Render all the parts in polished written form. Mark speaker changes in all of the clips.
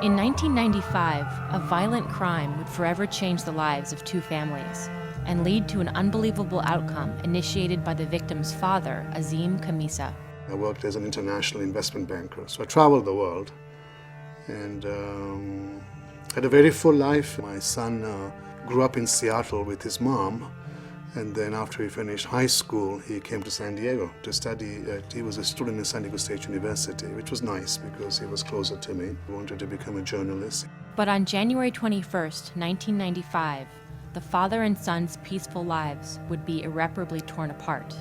Speaker 1: In 1995, a violent crime would forever change the lives of two families and lead to an unbelievable outcome initiated by the victim's father, Azim Khamisa.
Speaker 2: I worked as an international investment banker, so I traveled the world and had a very full life. My son grew up in Seattle with his mom, and then after he finished high school, he came to San Diego to study. He was a student in San Diego State University, which was nice because he was closer to me. He wanted to become a journalist.
Speaker 1: But on January 21st, 1995, the father and son's peaceful lives would be irreparably torn apart.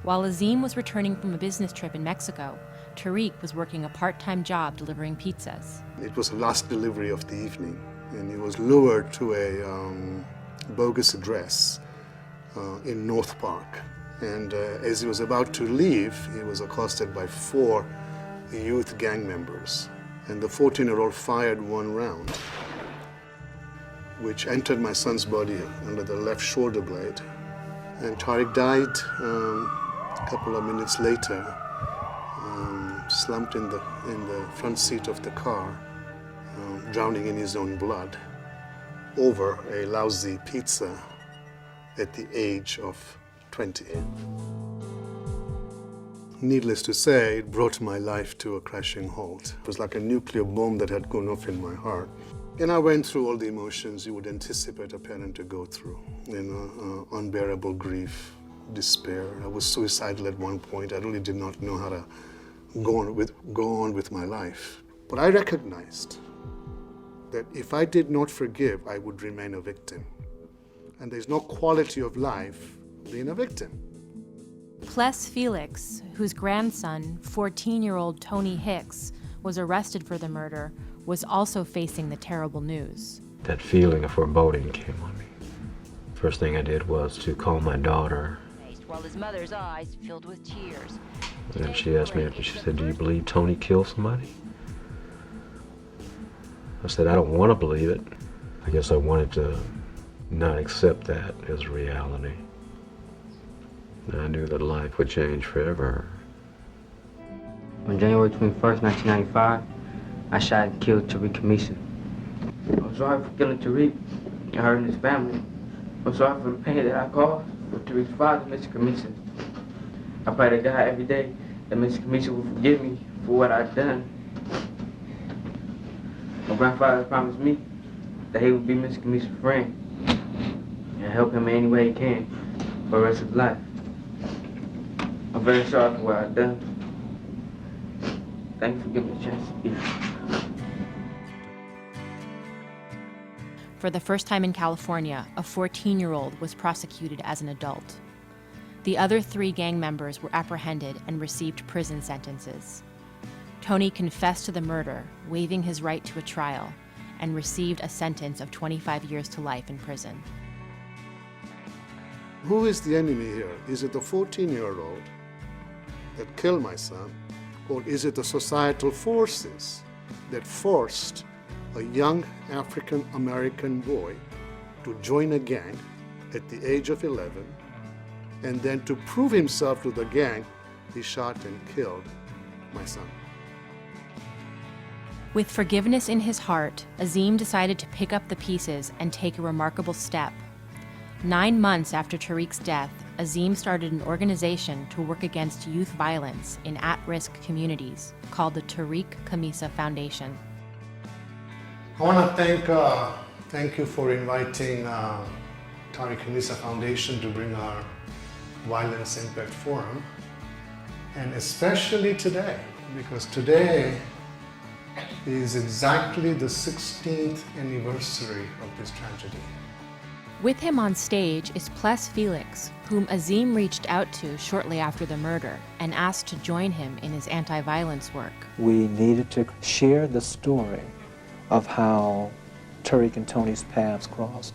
Speaker 1: While Azim was returning from a business trip in Mexico, Tariq was working a part-time job delivering pizzas.
Speaker 2: It was the last delivery of the evening, and he was lured to a bogus address in North Park. And as he was about to leave, he was accosted by 4 youth gang members. And the 14-year-old fired one round, which entered my son's body under the left shoulder blade. And Tariq died a couple of minutes later, slumped in the front seat of the car, drowning in his own blood over a lousy pizza at the age of 28. Needless to say, it brought my life to a crashing halt. It was like a nuclear bomb that had gone off in my heart. And I went through all the emotions you would anticipate a parent to go through. Unbearable grief, despair. I was suicidal at one point. I really did not know how to go on with my life. But I recognized that if I did not forgive, I would remain a victim. And there's no quality of life being a victim.
Speaker 1: Ples Felix, whose grandson, 14-year-old Tony Hicks, was arrested for the murder, was also facing the terrible news.
Speaker 3: That feeling of foreboding came on me. First thing I did was to call my daughter.
Speaker 4: While his mother's eyes filled with tears.
Speaker 3: And she asked me, she said, "Do you believe Tony killed somebody?" I said, "I don't want to believe it." I guess I wanted to not accept that as reality. And I knew that life would change forever.
Speaker 5: On January 21st, 1995, I shot and killed Tariq Khamisa. I'm sorry for killing Tariq and hurting his family. I'm sorry for the pain that I caused for Tariq's father, Mr. Khamisa. I pray to God every day that Mr. Khamisa will forgive me for what I've done. My grandfather promised me that he would be Mr. Khamisa's friend and help him in any way he can for the rest of his life. I'm very sorry for what I've done. Thank you for giving me a chance to speak.
Speaker 1: For the first time in California, a 14-year-old was prosecuted as an adult. The other 3 gang members were apprehended and received prison sentences. Tony confessed to the murder, waiving his right to a trial, and received a sentence of 25 years to life in prison.
Speaker 2: Who is the enemy here? Is it the 14-year-old that killed my son? Or is it the societal forces that forced a young African-American boy to join a gang at the age of 11, and then to prove himself to the gang, he shot and killed my son?
Speaker 1: With forgiveness in his heart, Azim decided to pick up the pieces and take a remarkable step. 9 months after Tariq's death, Azim started an organization to work against youth violence in at-risk communities called the Tariq Khamisa Foundation.
Speaker 2: I want to thank you for inviting Tariq Khamisa Foundation to bring our Violence Impact Forum, and especially today, because today is exactly the 16th anniversary of this tragedy.
Speaker 1: With him on stage is Ples Felix, whom Azim reached out to shortly after the murder and asked to join him in his anti-violence work.
Speaker 6: We needed to share the story of how Tariq and Tony's paths crossed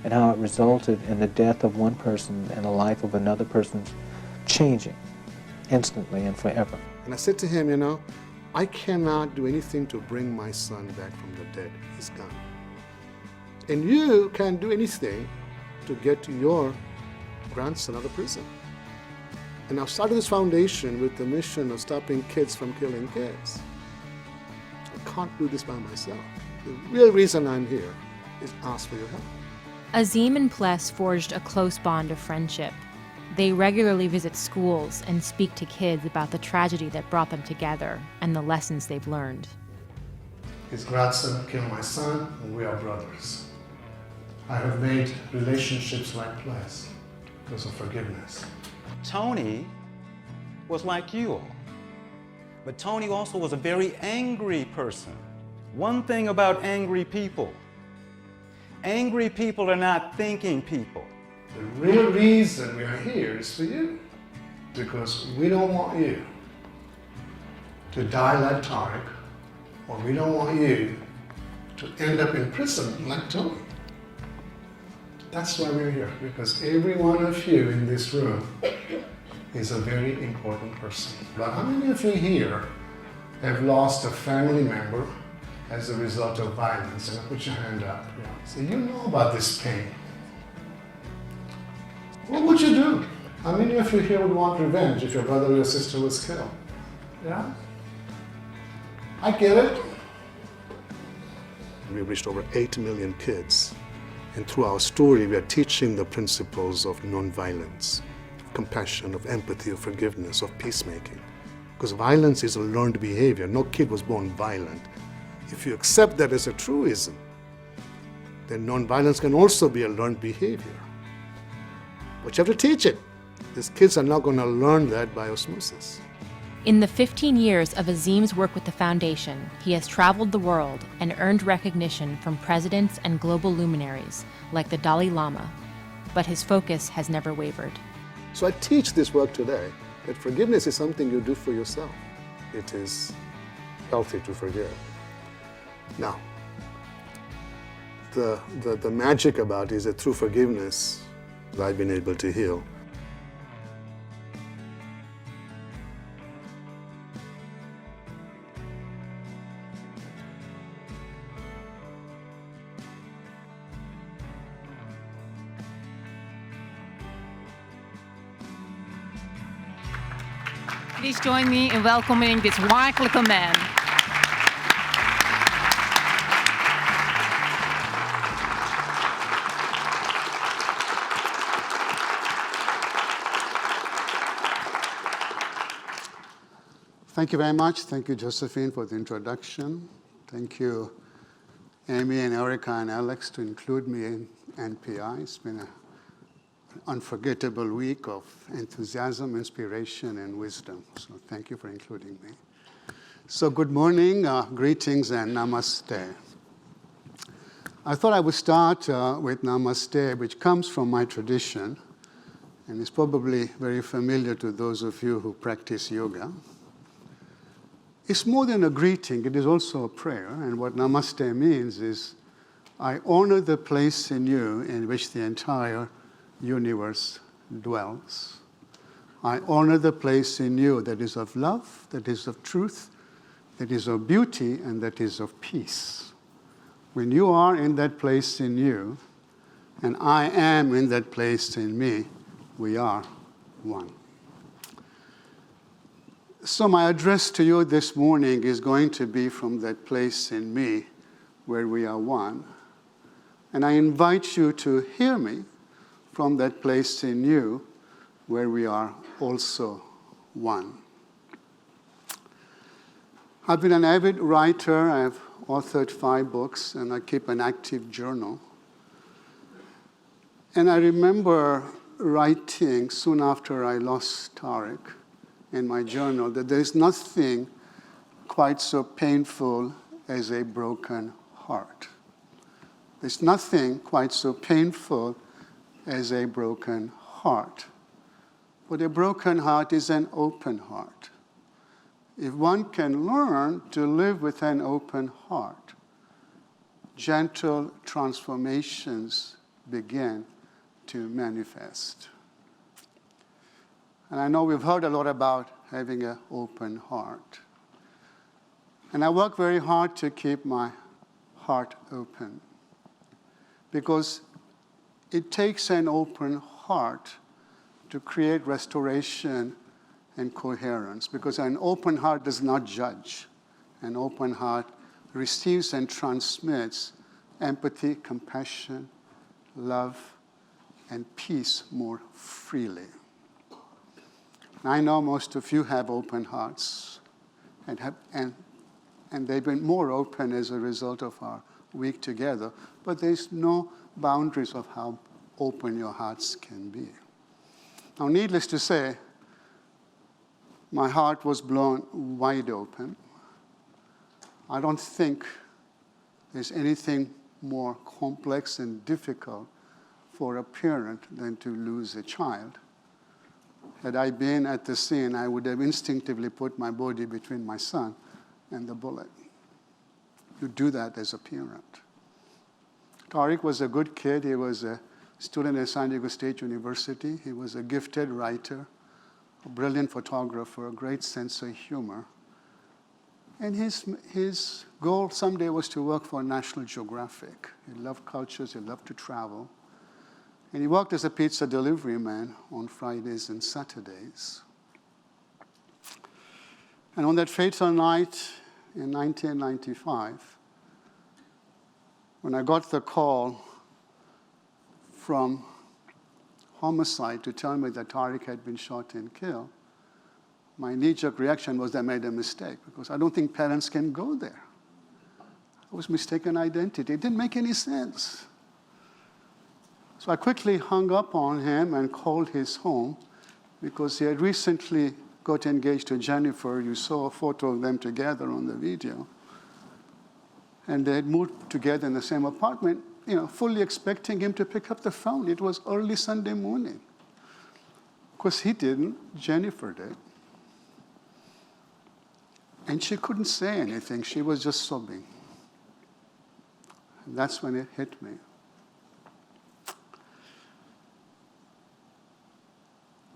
Speaker 6: and how it resulted in the death of one person and the life of another person changing instantly and forever.
Speaker 2: And I said to him, you know, I cannot do anything to bring my son back from the dead. He's gone. And you can't do anything to get your grandson out of prison. And I've started this foundation with the mission of stopping kids from killing kids. can't do this by myself. The real reason I'm here is ask for your help.
Speaker 1: Azim and Pless forged a close bond of friendship. They regularly visit schools and speak to kids about the tragedy that brought them together and the lessons they've learned.
Speaker 2: His grandson killed my son, and we are brothers. I have made relationships like Pless because of forgiveness.
Speaker 7: Tony was like you all. But Tony also was a very angry person. One thing about angry people are not thinking people.
Speaker 2: The real reason we are here is for you. Because we don't want you to die like Tariq, or we don't want you to end up in prison like Tony. That's why we're here, because every one of you in this room is a very important person. But how many of you here have lost a family member as a result of violence? And put your hand up. Yeah. So you know about this pain. What would you do? How many of you here would want revenge if your brother or your sister was killed? Yeah? I get it. We've reached over 8 million kids. And through our story, we are teaching the principles of nonviolence, compassion, of empathy, of forgiveness, of peacemaking. Because violence is a learned behavior. No kid was born violent. If you accept that as a truism, then nonviolence can also be a learned behavior. But you have to teach it. These kids are not going to learn that by osmosis.
Speaker 1: In the 15 years of Azim's work with the foundation, he has traveled the world and earned recognition from presidents and global luminaries like the Dalai Lama, but his focus has never wavered.
Speaker 2: So I teach this work today, that forgiveness is something you do for yourself. It is healthy to forgive. Now, the magic about it is that through forgiveness, I've been able to heal.
Speaker 8: Please join me in welcoming this wonderful man.
Speaker 2: Thank you very much. Thank you, Josephine, for the introduction. Thank you, Amy and Erica and Alex, to include me in NPI. It's been an unforgettable week of enthusiasm, inspiration, and wisdom. So thank you for including me. So good morning, greetings, and namaste. I thought I would start with namaste, which comes from my tradition, and is probably very familiar to those of you who practice yoga. It's more than a greeting, it is also a prayer. And what namaste means is, I honor the place in you in which the entire universe dwells. I honor the place in you that is of love, that is of truth, that is of beauty, and that is of peace. When you are in that place in you, and I am in that place in me, we are one. So my address to you this morning is going to be from that place in me where we are one. And I invite you to hear me from that place in you where we are also one. I've been an avid writer. I've authored 5 books, and I keep an active journal. And I remember writing soon after I lost Tariq in my journal that there is nothing quite so painful as a broken heart. There's nothing quite so painful as a broken heart. But a broken heart is an open heart. If one can learn to live with an open heart, gentle transformations begin to manifest. And I know we've heard a lot about having an open heart. And I work very hard to keep my heart open, because it takes an open heart to create restoration and coherence, because an open heart does not judge. An open heart receives and transmits empathy, compassion, love, and peace more freely. I know most of you have open hearts, and they've been more open as a result of our week together, but there's no boundaries of how open your hearts can be. Now, needless to say, my heart was blown wide open. I don't think there's anything more complex and difficult for a parent than to lose a child. Had I been at the scene, I would have instinctively put my body between my son and the bullet. You do that as a parent. Tariq was a good kid. He was a student at San Diego State University. He was a gifted writer, a brilliant photographer, a great sense of humor. And his goal someday was to work for National Geographic. He loved cultures, he loved to travel. And he worked as a pizza delivery man on Fridays and Saturdays. And on that fateful night in 1995, when I got the call from homicide to tell me that Tariq had been shot and killed, my knee-jerk reaction was I made a mistake, because I don't think parents can go there. It was mistaken identity. It didn't make any sense. So I quickly hung up on him and called his home, because he had recently got engaged to Jennifer. You saw a photo of them together on the video. And they had moved together in the same apartment, fully expecting him to pick up the phone. It was early Sunday morning. Of course, he didn't. Jennifer did. And she couldn't say anything. She was just sobbing. And that's when it hit me.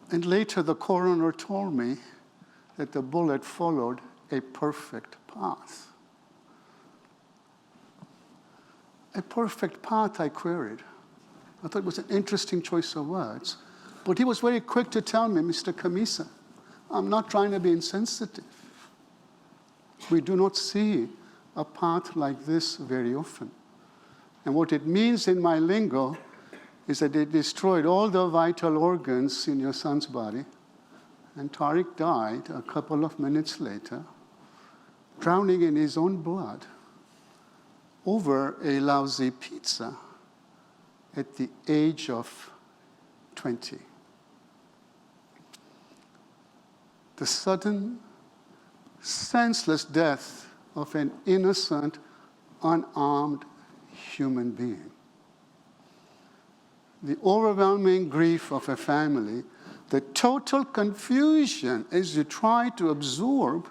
Speaker 2: And later, the coroner told me that the bullet followed a perfect path. A perfect path, I queried. I thought it was an interesting choice of words. But he was very quick to tell me, Mr. Khamisa, I'm not trying to be insensitive. We do not see a path like this very often. And what it means in my lingo is that it destroyed all the vital organs in your son's body. And Tariq died a couple of minutes later, drowning in his own blood over a lousy pizza at the age of 20. The sudden, senseless death of an innocent, unarmed human being. The overwhelming grief of a family, the total confusion as you try to absorb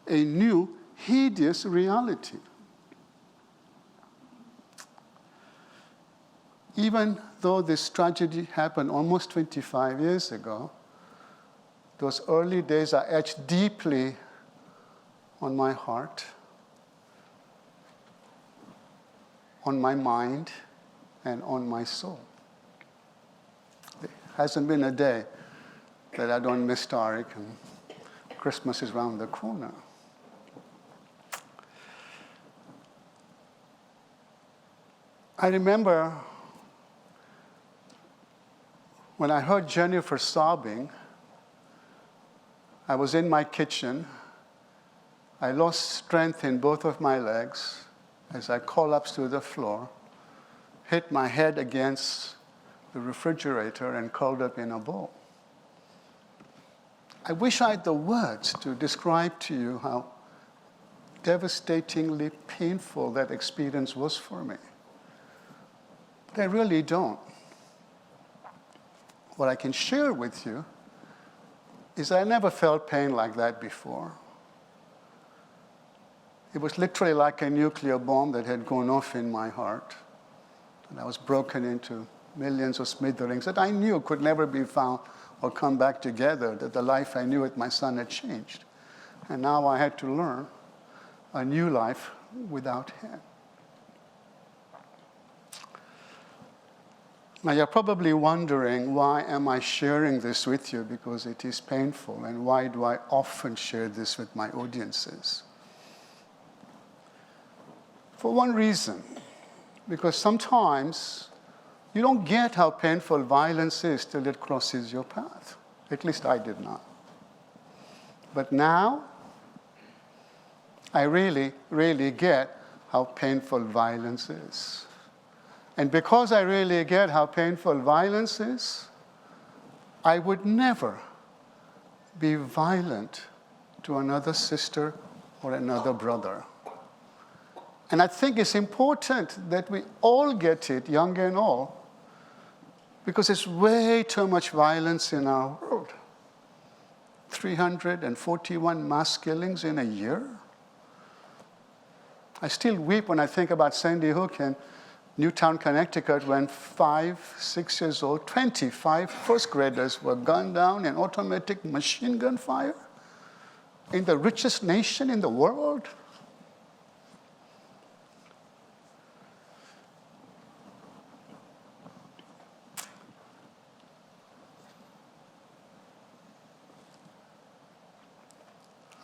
Speaker 2: a new, hideous reality. Even though this tragedy happened almost 25 years ago, those early days are etched deeply on my heart, on my mind, and on my soul. There hasn't been a day that I don't miss Tariq, and Christmas is around the corner. I remember when I heard Jennifer sobbing, I was in my kitchen. I lost strength in both of my legs as I collapsed to the floor, hit my head against the refrigerator, and curled up in a ball. I wish I had the words to describe to you how devastatingly painful that experience was for me. But I really don't. What I can share with you is I never felt pain like that before. It was literally like a nuclear bomb that had gone off in my heart. And I was broken into millions of smithereens that I knew could never be found or come back together, that the life I knew with my son had changed. And now I had to learn a new life without him. Now you're probably wondering, why am I sharing this with you? Because it is painful, and why do I often share this with my audiences? For one reason, because sometimes you don't get how painful violence is till it crosses your path. At least I did not. But now, I really, really get how painful violence is. And because I really get how painful violence is, I would never be violent to another sister or another brother. And I think it's important that we all get it, young and old, because there's way too much violence in our world. 341 mass killings in a year. I still weep when I think about Sandy Hook in Newtown, Connecticut, when 5, 6 years old, 25 first graders were gunned down in automatic machine gun fire in the richest nation in the world.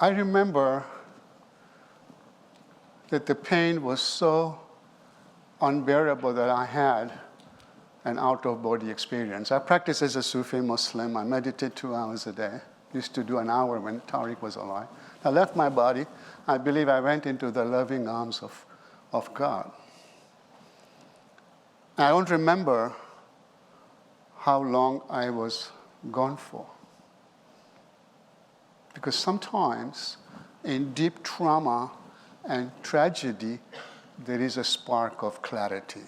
Speaker 2: I remember that the pain was so unbearable that I had an out-of-body experience. I practiced as a Sufi Muslim. I meditate 2 hours a day. Used to do an hour when Tariq was alive. I left my body. I believe I went into the loving arms of God. I don't remember how long I was gone for. Because sometimes in deep trauma and tragedy, there is a spark of clarity.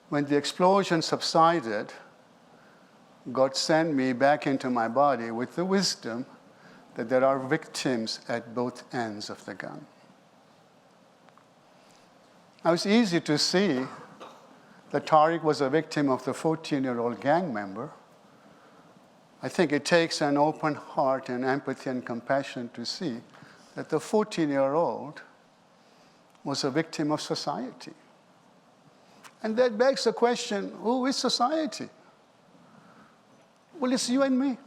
Speaker 2: When the explosion subsided, God sent me back into my body with the wisdom that there are victims at both ends of the gun. Now, it's easy to see that Tariq was a victim of the 14-year-old gang member. I think it takes an open heart and empathy and compassion to see that the 14-year-old was a victim of society. And that begs the question, who is society? Well, it's you and me.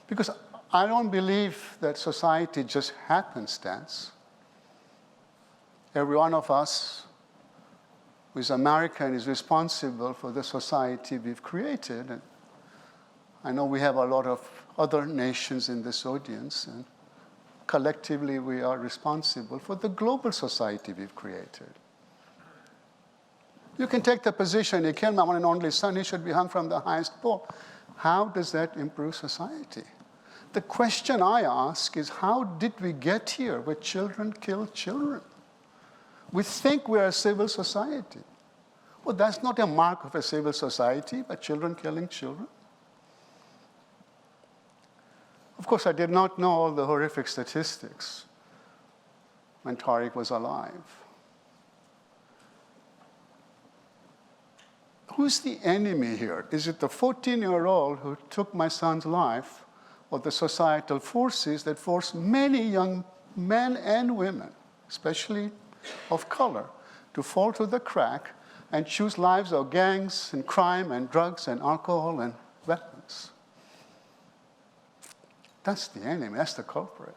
Speaker 2: Because I don't believe that society just happenstance. Every one of us who is American is responsible for the society we've created. And I know we have a lot of other nations in this audience, and collectively we are responsible for the global society we've created. You can take the position, he killed my one and only son, he should be hung from the highest pole. How does that improve society? The question I ask is, how did we get here where children kill children? We think we're a civil society. Well, that's not a mark of a civil society, but children killing children. Of course, I did not know all the horrific statistics when Tariq was alive. Who's the enemy here? Is it the 14-year-old who took my son's life, or the societal forces that force many young men and women, especially of color, to fall through the crack and choose lives of gangs and crime and drugs and alcohol and weapons? That's the enemy, that's the culprit.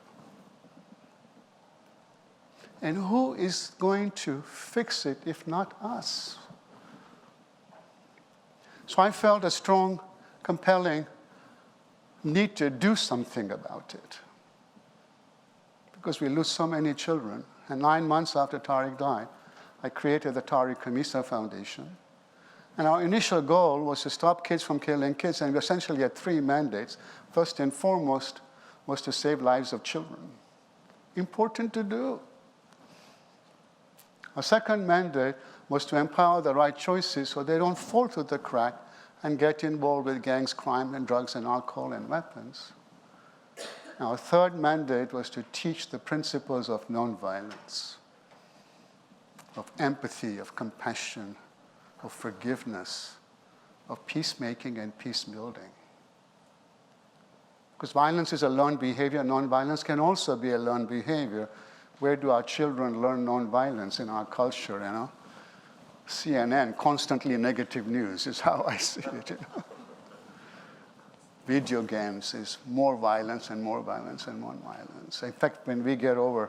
Speaker 2: And who is going to fix it if not us? So I felt a strong, compelling need to do something about it. Because we lose so many children. And 9 months after Tariq died, I created the Tariq Khamisa Foundation. And our initial goal was to stop kids from killing kids, and we essentially had 3 mandates. First and foremost was to save lives of children. Important to do. Our second mandate was to empower the right choices so they don't fall through the crack and get involved with gangs, crime, and drugs, and alcohol, and weapons. Our third mandate was to teach the principles of nonviolence, of empathy, of compassion, of forgiveness, of peacemaking and peace building. Because violence is a learned behavior, nonviolence can also be a learned behavior. Where do our children learn nonviolence in our culture, you know? CNN, constantly negative news is how I see it, you know? video games is more violence and more violence and more violence. In fact, when we get over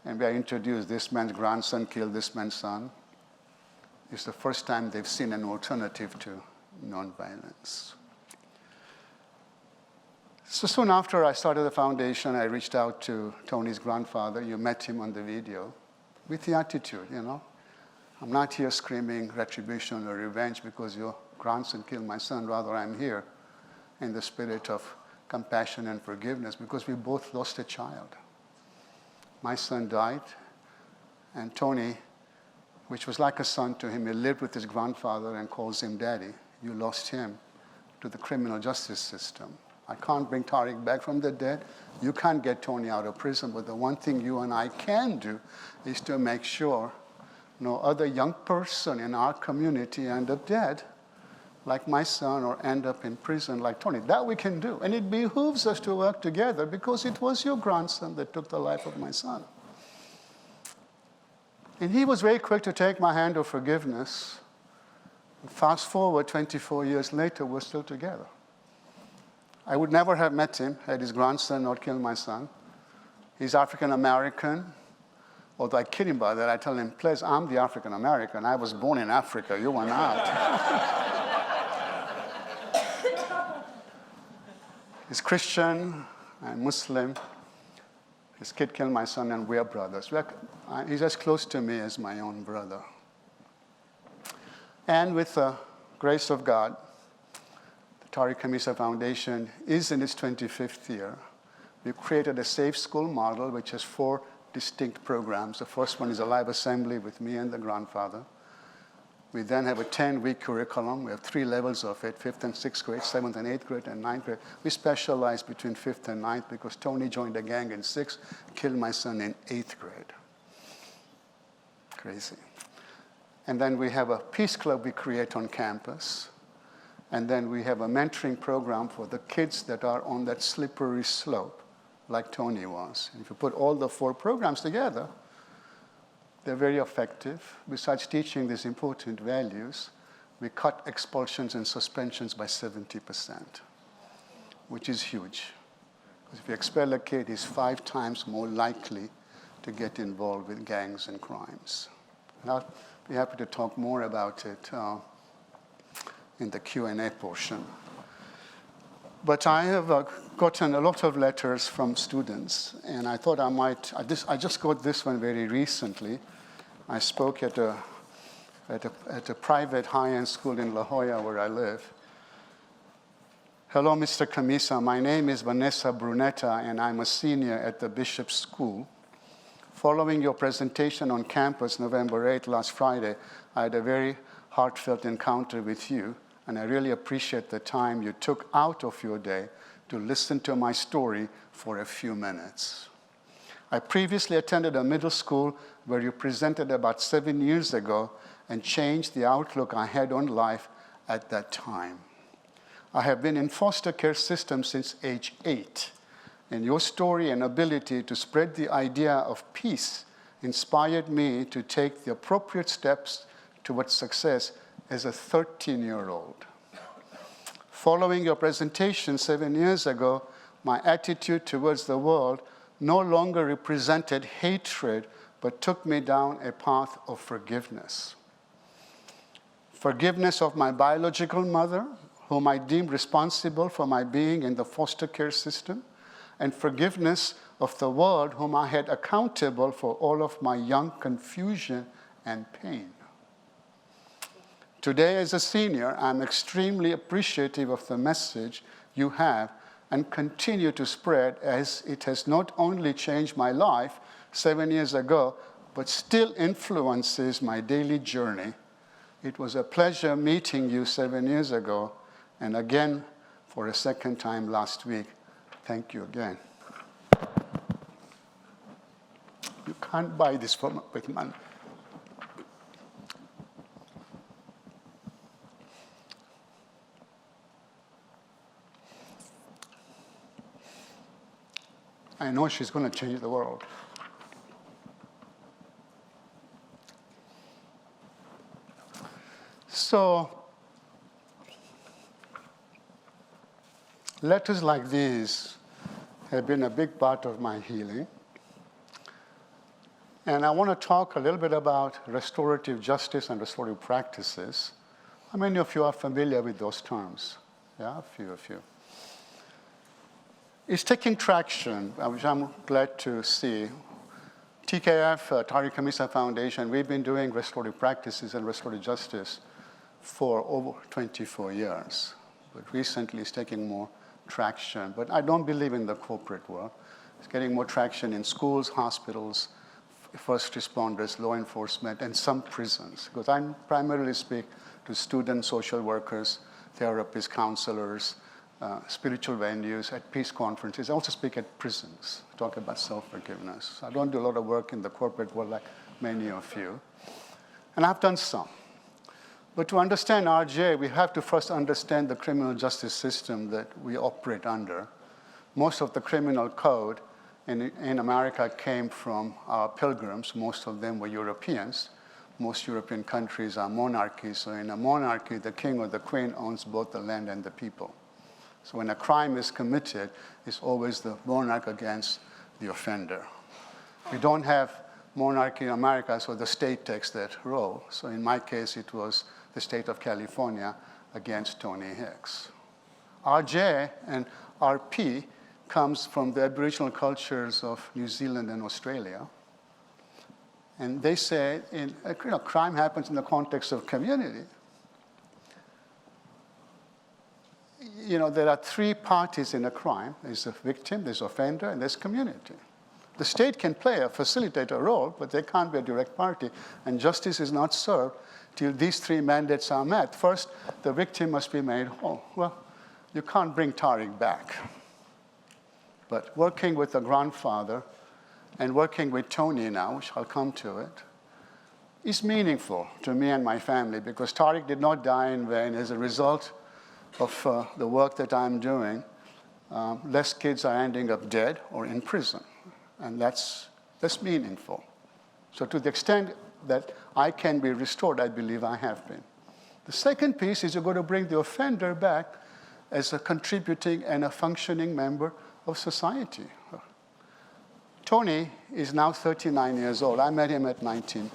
Speaker 2: and we are introduced, this man's grandson killed this man's son, it's the first time they've seen an alternative to nonviolence. So soon after I started the foundation, I reached out to Tony's grandfather. You met him on the video with the attitude, I'm not here screaming retribution or revenge because your grandson killed my son. Rather, I'm here in the spirit of compassion and forgiveness because we both lost a child. My son died, and Tony, which was like a son to him, he lived with his grandfather and calls him daddy. You lost him to the criminal justice system. I can't bring Tariq back from the dead. You can't get Tony out of prison, but the one thing you and I can do is to make sure no other young person in our community end up dead like my son or end up in prison like Tony. That we can do. And it behooves us to work together because it was your grandson that took the life of my son. And he was very quick to take my hand of forgiveness. Fast forward 24 years later, we're still together. I would never have met him had his grandson not killed my son. He's African American. Although I kid him about that, I tell him, please, I'm the African American. I was born in Africa. You were not. He's Christian and Muslim. His kid killed my son, and we are brothers. He's as close to me as my own brother. And with the grace of God, the Tariq Khamisa Foundation is in its 25th year. We've created a safe school model, which has 4 distinct programs. The first one is a live assembly with me and the grandfather. We then have a 10-week curriculum. We have 3 levels of it, 5th and 6th grade, 7th and 8th grade, and 9th grade. We specialize between 5th and 9th because Tony joined the gang in 6th, killed my son in 8th grade. Crazy. And then we have a peace club we create on campus. And then we have a mentoring program for the kids that are on that slippery slope, like Tony was. And if you put all the 4 programs together, they're very effective. Besides teaching these important values, we cut expulsions and suspensions by 70%, which is huge. Because if you expel a kid, he's 5 times more likely to get involved with gangs and crimes. And I'll be happy to talk more about it in the Q&A portion. But I have gotten a lot of letters from students, and I thought I might, I just got this one very recently. I spoke at a private high-end school in La Jolla where I live. Hello, Mr. Khamisa. My name is Vanessa Brunetta, and I'm a senior at the Bishop School. Following your presentation on campus November 8th, last Friday, I had a very heartfelt encounter with you, and I really appreciate the time you took out of your day to listen to my story for a few minutes. I previously attended a middle school where you presented about 7 years ago and changed the outlook I had on life at that time. I have been in foster care system since age 8, and your story and ability to spread the idea of peace inspired me to take the appropriate steps towards success as a 13-year-old. Following your presentation 7 years ago, my attitude towards the world no longer represented hatred, but took me down a path of forgiveness. Forgiveness of my biological mother, whom I deemed responsible for my being in the foster care system, and forgiveness of the world, whom I had accountable for all of my young confusion and pain. Today, as a senior, I'm extremely appreciative of the message you have and continue to spread, as it has not only changed my life 7 years ago, but still influences my daily journey. It was a pleasure meeting you 7 years ago, and again for a second time last week. Thank you again. You can't buy this with money. I know she's going to change the world. So
Speaker 9: Letters like these have been a big part of my healing. And I want to talk a little bit about restorative justice and restorative practices. How many of you are familiar with those terms? Yeah, a few of you. It's taking traction, which I'm glad to see. TKF, Tariq Khamisa Foundation, we've been doing restorative practices and restorative justice for over 24 years. But recently it's taking more traction. But I don't believe in the corporate world. It's getting more traction in schools, hospitals, first responders, law enforcement, and some prisons. Because I primarily speak to students, social workers, therapists, counselors, spiritual venues, at peace conferences. I also speak at prisons, talk about self-forgiveness. I don't do a lot of work in the corporate world like many of you. And I've done some. But to understand RJ, we have to first understand the criminal justice system that we operate under. Most of the criminal code in America came from our pilgrims. Most of them were Europeans. Most European countries are monarchies. So in a monarchy, the king or the queen owns both the land and the people. So when a crime is committed, it's always the monarch against the offender. We don't have monarchy in America, so the state takes that role. So in my case, it was the state of California against Tony Hicks. RJ and RP comes from the Aboriginal cultures of New Zealand and Australia. And they say crime happens in the context of community. There are three parties in a crime. There's a victim, there's offender, and there's community. The state can play a facilitator role, but they can't be a direct party. And justice is not served till these three mandates are met. First, the victim must be made whole. Well, you can't bring Tariq back. But working with the grandfather and working with Tony now, which I'll come to it, is meaningful to me and my family because Tariq did not die in vain. As a result of the work that I'm doing, less kids are ending up dead or in prison. And that's meaningful. So to the extent that I can be restored, I believe I have been. The second piece is you're going to bring the offender back as a contributing and a functioning member of society. Tony is now 39 years old. I met him at 19,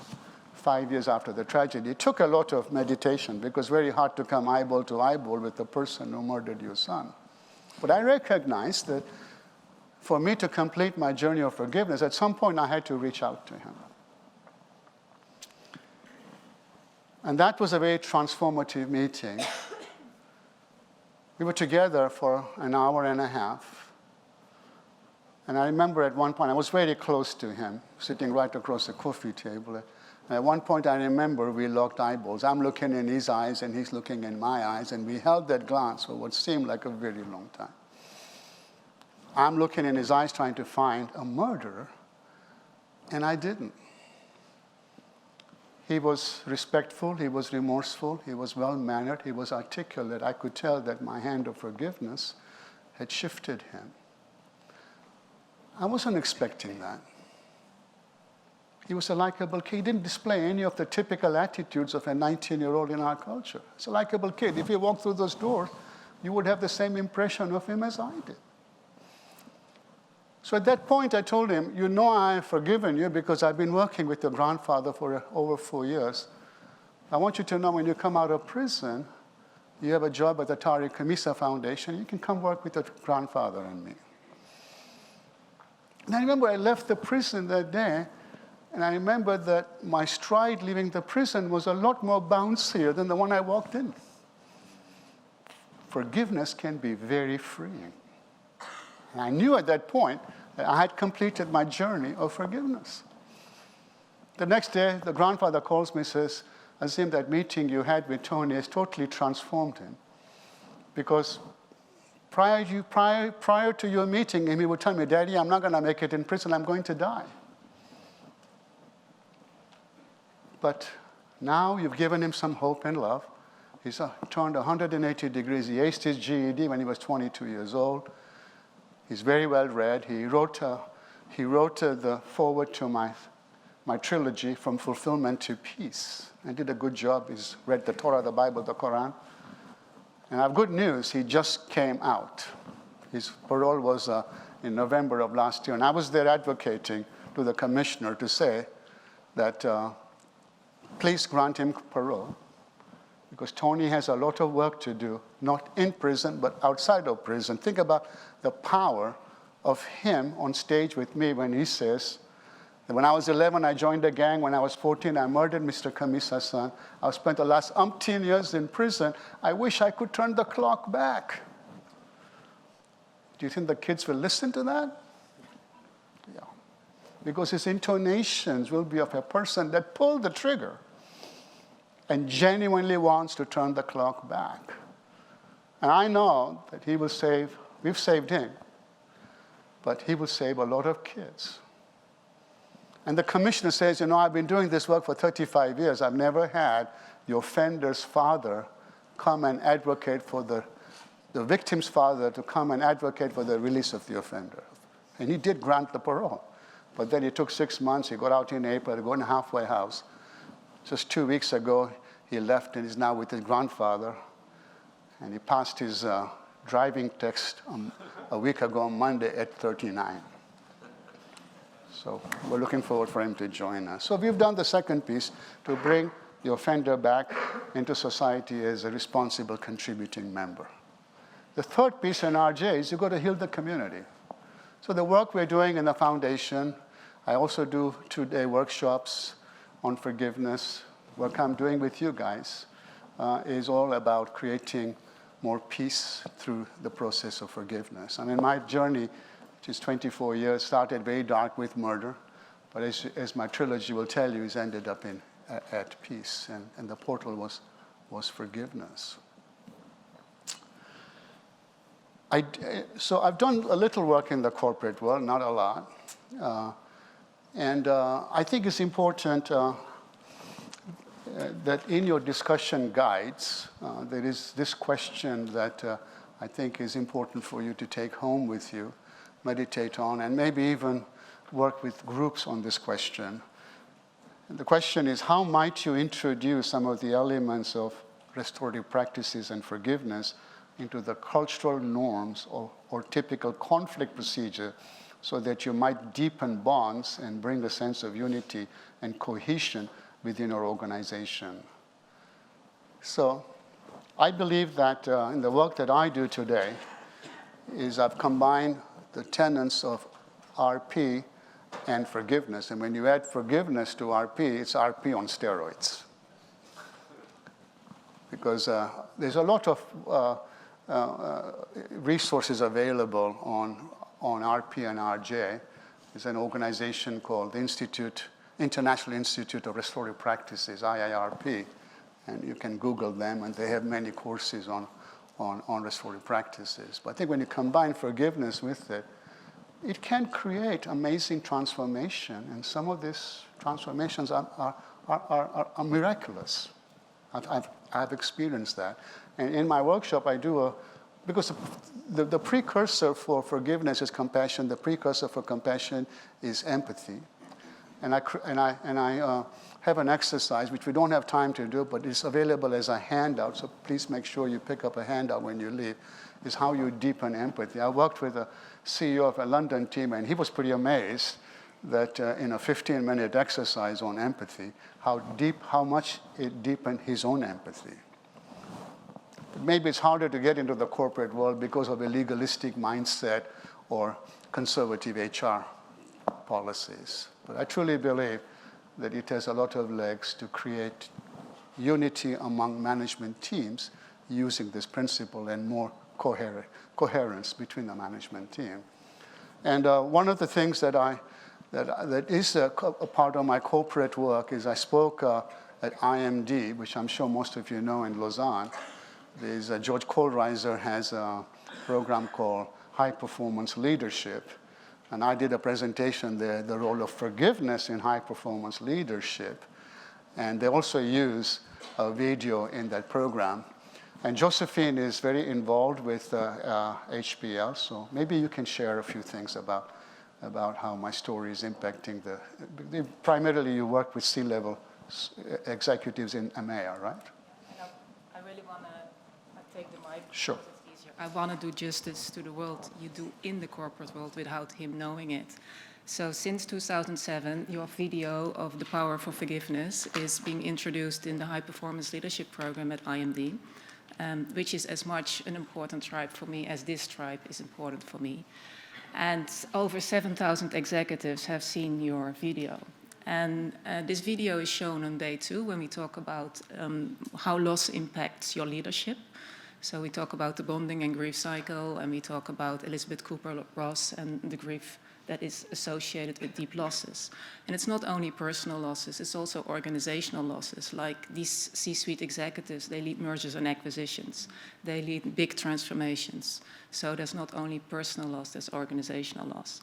Speaker 9: 5 years after the tragedy. It took a lot of meditation because it's very hard to come eyeball to eyeball with the person who murdered your son. But I recognized that for me to complete my journey of forgiveness, at some point I had to reach out to him. And that was a very transformative meeting. We were together for an hour and a half. And I remember at one point, I was very close to him, sitting right across the coffee table. And at one point, I remember we locked eyeballs. I'm looking in his eyes, and he's looking in my eyes. And we held that glance for what seemed like a very long time. I'm looking in his eyes, trying to find a murderer, and I didn't. He was respectful, he was remorseful, he was well-mannered, he was articulate. I could tell that my hand of forgiveness had shifted him. I wasn't expecting that. He was a likable kid. He didn't display any of the typical attitudes of a 19-year-old in our culture. He's a likable kid. If you walk through those doors, you would have the same impression of him as I did. So at that point, I told him, I have forgiven you because I've been working with your grandfather for over 4 years. I want you to know when you come out of prison, you have a job at the Tariq Khamisa Foundation. You can come work with your grandfather and me. And I remember I left the prison that day, and I remember that my stride leaving the prison was a lot more bouncier than the one I walked in. Forgiveness can be very freeing. And I knew at that point that I had completed my journey of forgiveness. The next day, the grandfather calls me and says, Azim, that meeting you had with Tony has totally transformed him. Because prior to your meeting him, he would tell me, Daddy, I'm not going to make it in prison, I'm going to die. But now you've given him some hope and love. He's turned 180 degrees. He aced his GED when he was 22 years old. He's very well read. He wrote the foreword to my trilogy, From Fulfillment to Peace, and did a good job. He's read the Torah, the Bible, the Quran. And I have good news. He just came out. His parole was in November of last year. And I was there advocating to the commissioner to say that please grant him parole, because Tony has a lot of work to do, not in prison, but outside of prison. Think about the power of him on stage with me when he says, when I was 11, I joined a gang. When I was 14, I murdered Mr. Khamisa's son. I spent the last umpteen years in prison. I wish I could turn the clock back. Do you think the kids will listen to that? Yeah. Because his intonations will be of a person that pulled the trigger and genuinely wants to turn the clock back. And I know that he will save, we've saved him, but he will save a lot of kids. And the commissioner says, you know, I've been doing this work for 35 years. I've never had the offender's father come and advocate for the victim's father to come and advocate for the release of the offender. And he did grant the parole. But then it took 6 months. He got out in April, to go in a halfway house. Just 2 weeks ago, he left and is now with his grandfather. And he passed his driving test a week ago on Monday at 39. So we're looking forward for him to join us. So we've done the second piece to bring the offender back into society as a responsible contributing member. The third piece in RJ is you've got to heal the community. So the work we're doing in the foundation, I also do 2-day workshops on forgiveness. Work I'm doing with you guys is all about creating more peace through the process of forgiveness. I mean, my journey, which is 24 years, started very dark with murder, but as my trilogy will tell you, it's ended up at peace, and the portal was forgiveness. So I've done a little work in the corporate world, not a lot, and I think it's important that in your discussion guides, there is this question that I think is important for you to take home with you, meditate on, and maybe even work with groups on this question. And the question is, how might you introduce some of the elements of restorative practices and forgiveness into the cultural norms or typical conflict procedure so that you might deepen bonds and bring a sense of unity and cohesion within our organization? So I believe that in the work that I do today is I've combined the tenets of RP and forgiveness. And when you add forgiveness to RP, it's RP on steroids. Because there's a lot of resources available on RP and RJ. There's an organization called the International Institute of Restorative Practices, IIRP, and you can Google them, and they have many courses on restorative practices. But I think when you combine forgiveness with it, it can create amazing transformation, and some of these transformations are miraculous. I've experienced that. And in my workshop, I do because the precursor for forgiveness is compassion. The precursor for compassion is empathy. And I have an exercise, which we don't have time to do, but it's available as a handout, so please make sure you pick up a handout when you leave, is how you deepen empathy. I worked with a CEO of a London team, and he was pretty amazed that in a 15-minute exercise on empathy, how much it deepened his own empathy. But maybe it's harder to get into the corporate world because of a legalistic mindset or conservative HR policies. But I truly believe that it has a lot of legs to create unity among management teams using this principle and more coherence between the management team. And one of the things that is a part of my corporate work is I spoke at IMD, which I'm sure most of you know, in Lausanne. There's George Kohlreiser has a program called High Performance Leadership. And I did a presentation there, the role of forgiveness in high performance leadership. And they also use a video in that program. And Josephine is very involved with HPL, so maybe you can share a few things about how my story is impacting primarily you work with C-level executives in EMEA, right?
Speaker 1: I really want to take the mic.
Speaker 9: Sure.
Speaker 1: It's easier.
Speaker 10: I want to do justice to the world you do in the corporate world without him knowing it. So since 2007, your video of the power for forgiveness is being introduced in the high performance leadership program at IMD, which is as much an important tribe for me as this tribe is important for me. And over 7,000 executives have seen your video. And this video is shown on day 2 when we talk about how loss impacts your leadership. So we talk about the bonding and grief cycle, and we talk about Elizabeth Kubler-Ross and the grief that is associated with deep losses. And it's not only personal losses, it's also organizational losses. Like these C-suite executives, they lead mergers and acquisitions. They lead big transformations. So there's not only personal loss, there's organizational loss.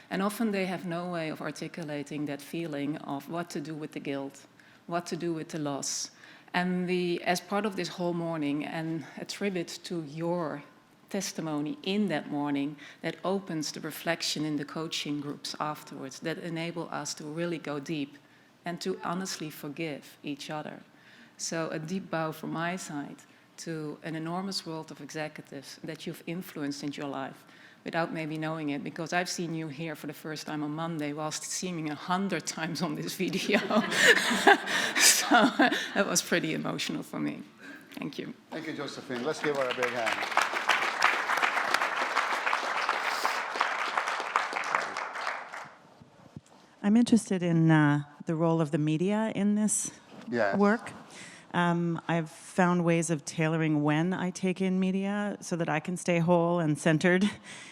Speaker 10: And often they have no way of articulating that feeling of what to do with the guilt, what to do with the loss. And as part of this whole morning, and a tribute to your testimony in that morning, that opens the reflection in the coaching groups afterwards, that enable us to really go deep and to honestly forgive each other. So a deep bow from my side to an enormous world of executives that you've influenced in your life without maybe knowing it, because I've seen you here for the first time on Monday whilst seeing 100 times on this video. So that was pretty emotional for me. Thank you.
Speaker 9: Thank you, Josephine. Let's give her a big hand.
Speaker 11: I'm interested in the role of the media in this work. I've found ways of tailoring when I take in media so that I can stay whole and centered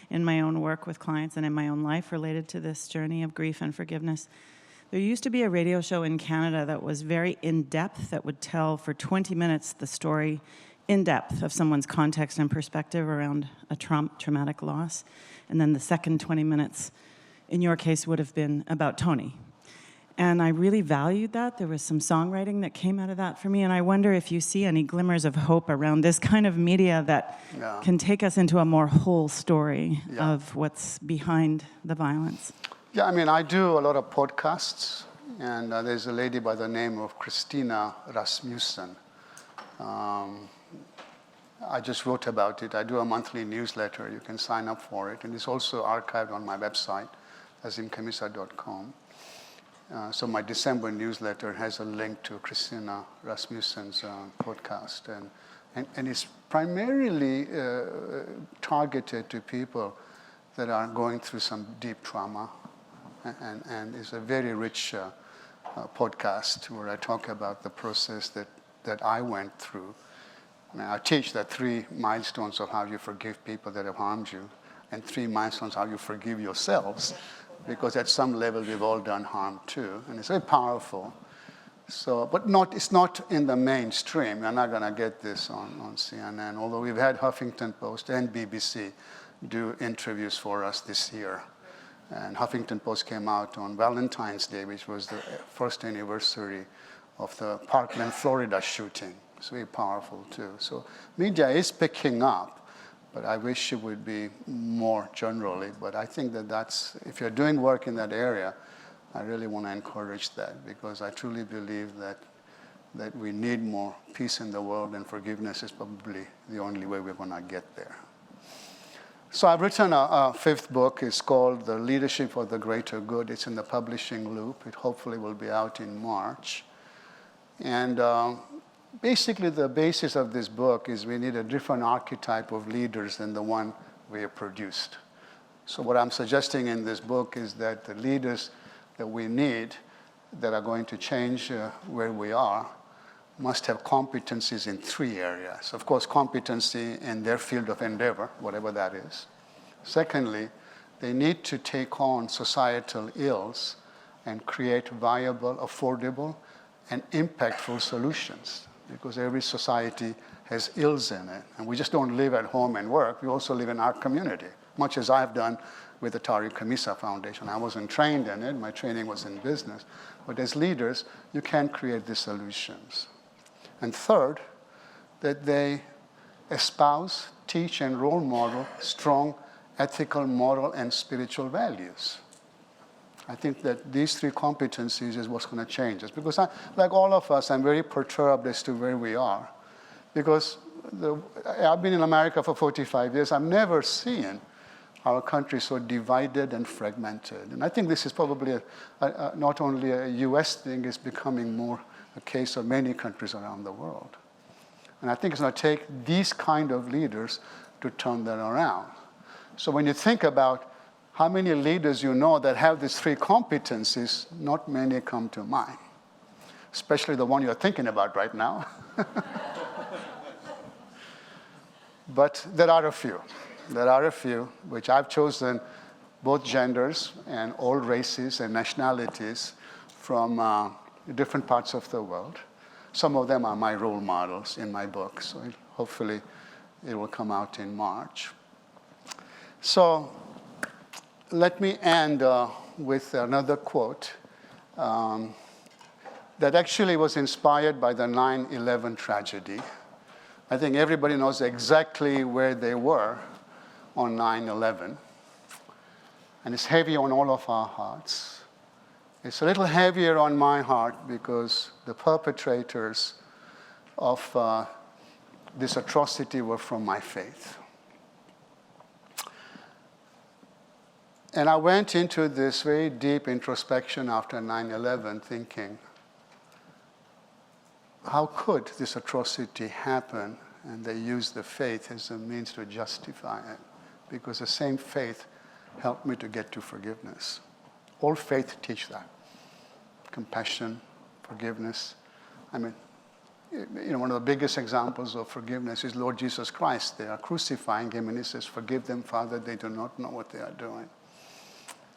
Speaker 11: in my own work with clients and in my own life related to this journey of grief and forgiveness. There used to be a radio show in Canada that was very in-depth, that would tell for 20 minutes the story in depth of someone's context and perspective around a traumatic loss. And then the second 20 minutes, in your case, would have been about Tony. And I really valued that. There was some songwriting that came out of that for me. And I wonder if you see any glimmers of hope around this kind of media that can take us into a more whole story of what's behind the violence.
Speaker 9: Yeah, I mean, I do a lot of podcasts. And there's a lady by the name of Christina Rasmussen. I just wrote about it. I do a monthly newsletter. You can sign up for it. And it's also archived on my website, azimkhamisa.com. So my December newsletter has a link to Christina Rasmussen's podcast. And it's primarily targeted to people that are going through some deep trauma. And it's a very rich podcast where I talk about the process that I went through. I teach the 3 milestones of how you forgive people that have harmed you, and 3 milestones how you forgive yourselves, because at some level we've all done harm too, and it's very powerful. So, but it's not in the mainstream. You're not going to get this on CNN, although we've had Huffington Post and BBC do interviews for us this year. And Huffington Post came out on Valentine's Day, which was the first anniversary of the Parkland, Florida shooting. It's very powerful too. So media is picking up, but I wish it would be more generally. But I think that's, if you're doing work in that area, I really want to encourage that, because I truly believe that we need more peace in the world, and forgiveness is probably the only way we're going to get there. So I've written a 5th book. It's called The Leadership for the Greater Good. It's in the publishing loop. It hopefully will be out in March. And basically, the basis of this book is we need a different archetype of leaders than the one we have produced. So what I'm suggesting in this book is that the leaders that we need that are going to change where we are must have competencies in 3 areas. Of course, competency in their field of endeavor, whatever that is. Secondly, they need to take on societal ills and create viable, affordable, and impactful solutions, because every society has ills in it. And we just don't live at home and work. We also live in our community, much as I've done with the Tariq Khamisa Foundation. I wasn't trained in it. My training was in business. But as leaders, you can create these solutions. And third, that they espouse, teach, and role model strong ethical, moral, and spiritual values. I think that these 3 competencies is what's going to change us. Because like all of us, I'm very perturbed as to where we are. Because I've been in America for 45 years. I've never seen our country so divided and fragmented. And I think this is probably not only a US thing, it's becoming more a case of many countries around the world. And I think it's going to take these kind of leaders to turn that around. So when you think about how many leaders you know that have these three competencies, not many come to mind, especially the one you're thinking about right now. But there are a few. There are a few, which I've chosen both genders and all races and nationalities from different parts of the world. Some of them are my role models in my book, so hopefully it will come out in March. So let me end with another quote that actually was inspired by the 9/11 tragedy. I think everybody knows exactly where they were on 9/11. And it's heavy on all of our hearts. It's a little heavier on my heart because the perpetrators of this atrocity were from my faith. And I went into this very deep introspection after 9/11 thinking, how could this atrocity happen? And they used the faith as a means to justify it, because the same faith helped me to get to forgiveness. All faith teach that. Compassion, forgiveness. I mean, one of the biggest examples of forgiveness is Lord Jesus Christ. They are crucifying him, and he says, "Forgive them, Father, they do not know what they are doing."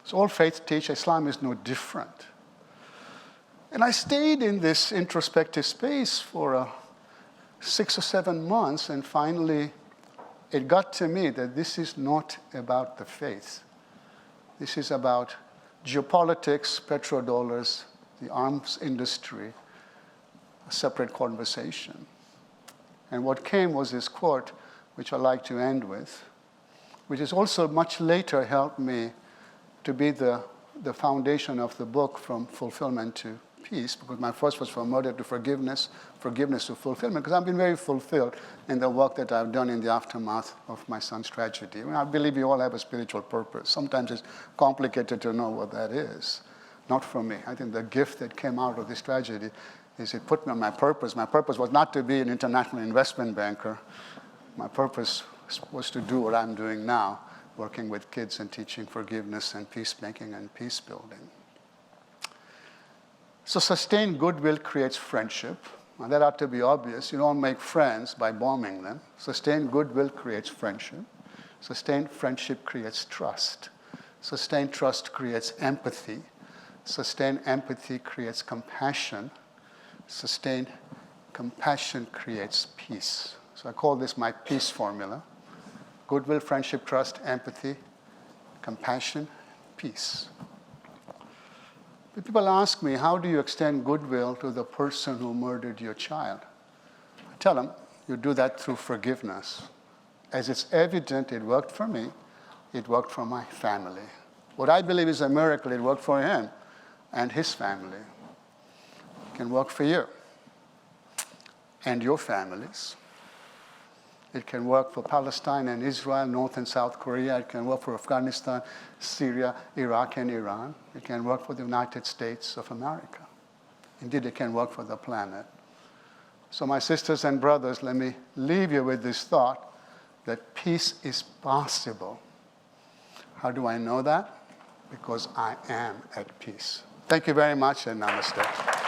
Speaker 9: So all faith teach. Islam is no different. And I stayed in this introspective space for 6 or 7 months, and finally it got to me that this is not about the faith. This is about geopolitics, petrodollars, the arms industry, a separate conversation. And what came was this quote, which I like to end with, which is also much later helped me to be the foundation of the book, From Fulfillment to Peace, because my first was From Murder to Forgiveness, Forgiveness to Fulfillment, because I've been very fulfilled in the work that I've done in the aftermath of my son's tragedy. I mean, I believe we all have a spiritual purpose. Sometimes it's complicated to know what that is. Not for me. I think the gift that came out of this tragedy is it put me on my purpose. My purpose was not to be an international investment banker. My purpose was to do what I'm doing now, working with kids and teaching forgiveness and peacemaking and peace building. So sustained goodwill creates friendship. Now, that ought to be obvious. You don't make friends by bombing them. Sustained goodwill creates friendship. Sustained friendship creates trust. Sustained trust creates empathy. Sustained empathy creates compassion. Sustained compassion creates peace. So I call this my peace formula. Goodwill, friendship, trust, empathy, compassion, peace. People ask me, how do you extend goodwill to the person who murdered your child? I tell them, you do that through forgiveness. As it's evident, it worked for me, it worked for my family. What I believe is a miracle, it worked for him and his family. It can work for you and your families. It can work for Palestine and Israel, North and South Korea. It can work for Afghanistan, Syria, Iraq, and Iran. It can work for the United States of America. Indeed, it can work for the planet. So my sisters and brothers, let me leave you with this thought that peace is possible. How do I know that? Because I am at peace. Thank you very much, and namaste.